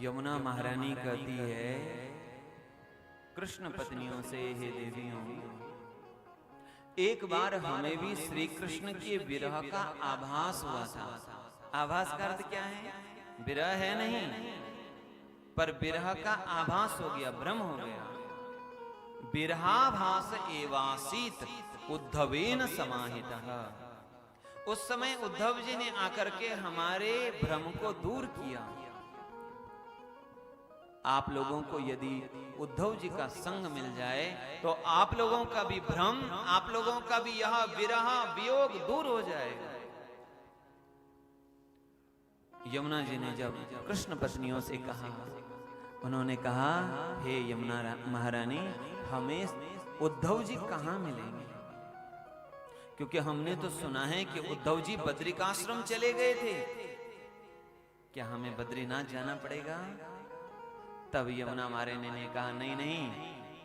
यमुना महारानी कहती है कृष्ण पत्नियों से, हे देवियों, एक बार हमें भी श्री कृष्ण के विरह का आभास हुआ था। आभास का अर्थ क्या है? विरह है नहीं, पर विरह का आभास हो गया, भ्रम हो गया। विरहाभास एवासीत उद्धवेन समाहितः। उस समय उद्धव जी ने आकर के हमारे भ्रम को दूर किया। आप लोगों को यदि उद्धव जी का संग मिल जाए तो आप लोगों का भी भ्रम, आप लोगों का भी यह विरह वियोग दूर हो जाएगा। यमुना जी ने जब कृष्ण पत्नियों से कहा, उन्होंने कहा, हे यमुना महारानी, हमें उद्धव जी कहां मिलेंगे? क्योंकि हमने तो सुना है कि उद्धव जी बद्रिकाश्रम चले गए थे। क्या हमें बद्रीनाथ जाना पड़ेगा? तब यमुना महारानी ने कहा, नहीं नहीं,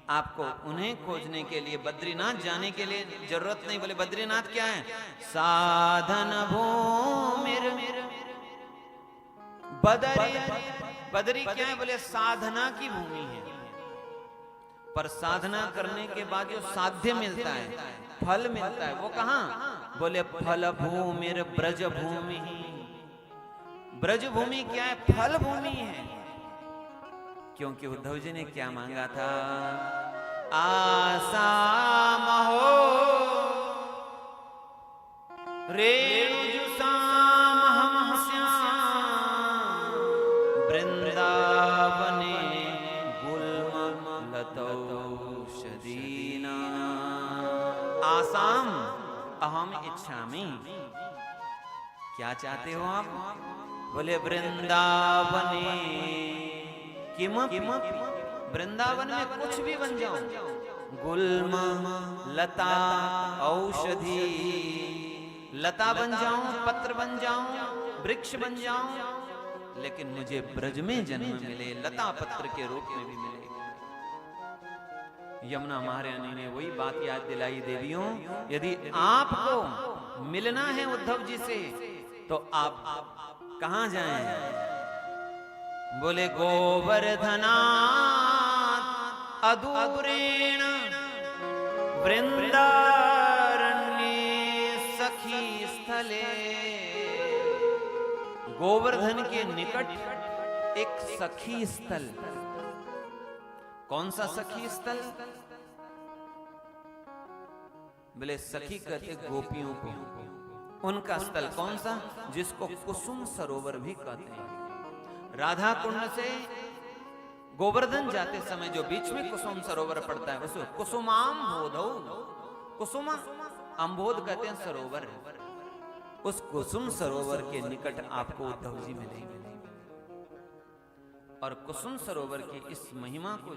आपको उन्हें खोजने के लिए, बद्रीनाथ जाने के लिए जरूरत नहीं। बोले बद्रीनाथ क्या है? साधन भूमिर बदरी। बदरी क्या है? बोले साधना की भूमि है। पर साधना करने के बाद जो साध्य मिलता है, फल मिलता है, वो कहां? बोले फल भूमिर ब्रज भूमि। ब्रज भूमि क्या है? फल भूमि है। क्योंकि उद्धव जी ने क्या मांगा था? आसाम हो रेणुजुसाम हम श्याम वृंदावने गुल्म लतौषधीना। आसाम अहम इच्छामि। क्या चाहते हो आप? बोले वृंदावने किम, वृंदावन में कुछ भी बन जाओ, गुल्म लता औषधि, लता बन जाऊं, पत्र बन जाऊं, वृक्ष बन जाऊं, लेकिन मुझे ब्रज में जन्म मिले, लता पत्र के रूप में भी मिले। यमुना महारानी ने वही बात याद दिलाई, देवियों, यदि आपको मिलना है उद्धव जी से तो आप कहां जाएं? बोले गोवर्धनात् अदूरेण वृंदारण्ये सखी स्थले। गोवर्धन के निकट एक सखी स्थल। कौन सा सखी स्थल? बोले सखी कहते गोपियों को। उनका स्थल कौन सा? जिसको कुसुम सरोवर भी कहते हैं। राधा कुंड से गोवर्धन जाते समय जो बीच में कुसुम सरोवर पड़ता है, उसको कुसुमाम बोधौ, कुसुम अम्बोध कहते हैं सरोवर। उस कुसुम सरोवर के निकट आपको उद्धव जी मिलेंगे। और कुसुम सरोवर की इस महिमा को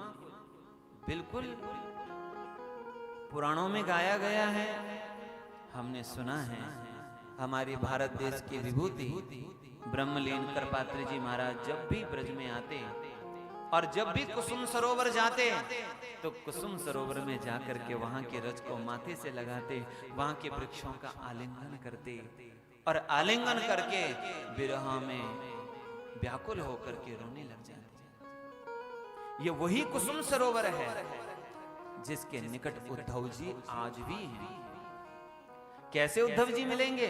बिल्कुल पुराणों में गाया गया है। हमने सुना है, हमारी भारत देश की विभूति ब्रह्मलीन करपात्री जी महाराज जब भी ब्रज में आते और जब भी कुसुम सरोवर जाते तो कुसुम सरोवर में जाकर के वहां के रज को माथे से लगाते, वहां के वृक्षों का आलिंगन करते और आलिंगन करके विरह में व्याकुल होकर के रोने लग जाते। ये वही कुसुम सरोवर है जिसके निकट उद्धव जी आज भी हैं। कैसे उद्धव जी मिलेंगे?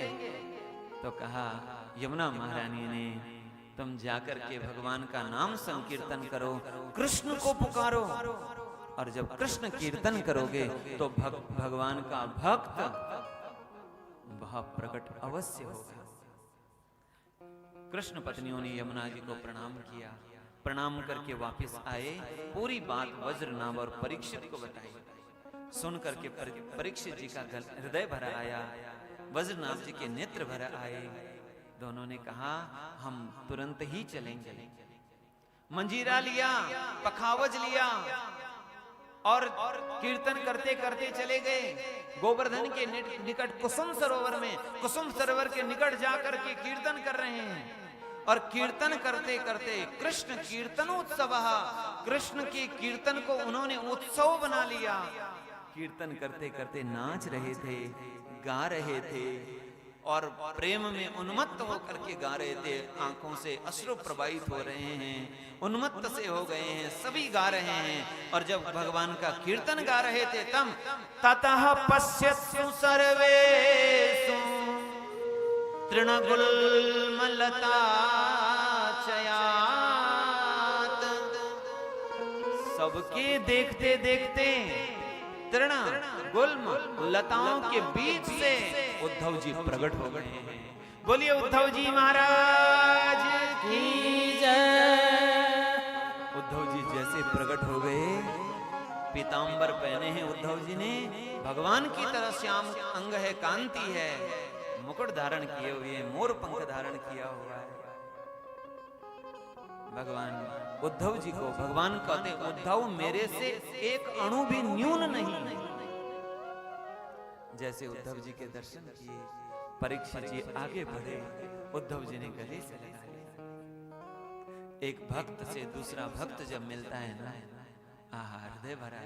तो कहा, यमुना महारानी ने, तुम जाकर के भगवान का नाम संकीर्तन करो, कृष्ण को पुकारो, और जब कृष्ण कीर्तन करोगे तो भगवान का भक्त वह प्रकट अवश्य होगा। कृष्ण पत्नियों ने यमुना जी को प्रणाम किया। प्रणाम करके वापस आए, पूरी बात वज्रनाभ और परीक्षित को बताई। सुन करके परीक्षित जी का हृदय भरा आया, वज्रनाभ जी के नेत्र भर आए। दोनों ने कहा, हम तुरंत ही चलेंगे। मंजीरा लिया, पखावज लिया और कीर्तन करते करते चले गए गोवर्धन के निकट कुसुम सरोवर में। कुसुम सरोवर के निकट जाकर के कीर्तन कर रहे हैं और कीर्तन करते करते कृष्ण कीर्तनोत्सव, कृष्ण के कीर्तन को उन्होंने उत्सव बना लिया। कीर्तन करते करते नाच रहे थे, गा रहे थे और प्रेम में उन्मत्त होकर के गा रहे थे। आंखों से अश्रु प्रवाहित हो रहे हैं, उन्मत्त से हो गए हैं, सभी गा रहे हैं। और जब भगवान का कीर्तन गा रहे थे तब ततः पश्यत्सु सर्वेषु तृणगुल्मलताचयात्। सबके देखते देखते तृण गुल्म लताओं के बीच से उद्धव जी प्रकट हो गए हैं। बोलिए उद्धव जी महाराज की जय। उद्धव जी जैसे प्रकट हो गए, पीतांबर पहने हैं उद्धव जी ने, भगवान की तरह श्याम अंग है, कांति है, मुकुट धारण किए हुए, मोर पंख धारण किया हुआ है। भगवान उद्धव जी को भगवान कहते, उद्धव मेरे से एक अणु भी न्यून नहीं। जैसे उद्धव जी के दर्शन किए, परीक्षित जी आगे बढ़े, उद्धव जी ने गले से लगा लिया। एक भक्त से दूसरा भक्त जब मिलता है ना, हृदय भरा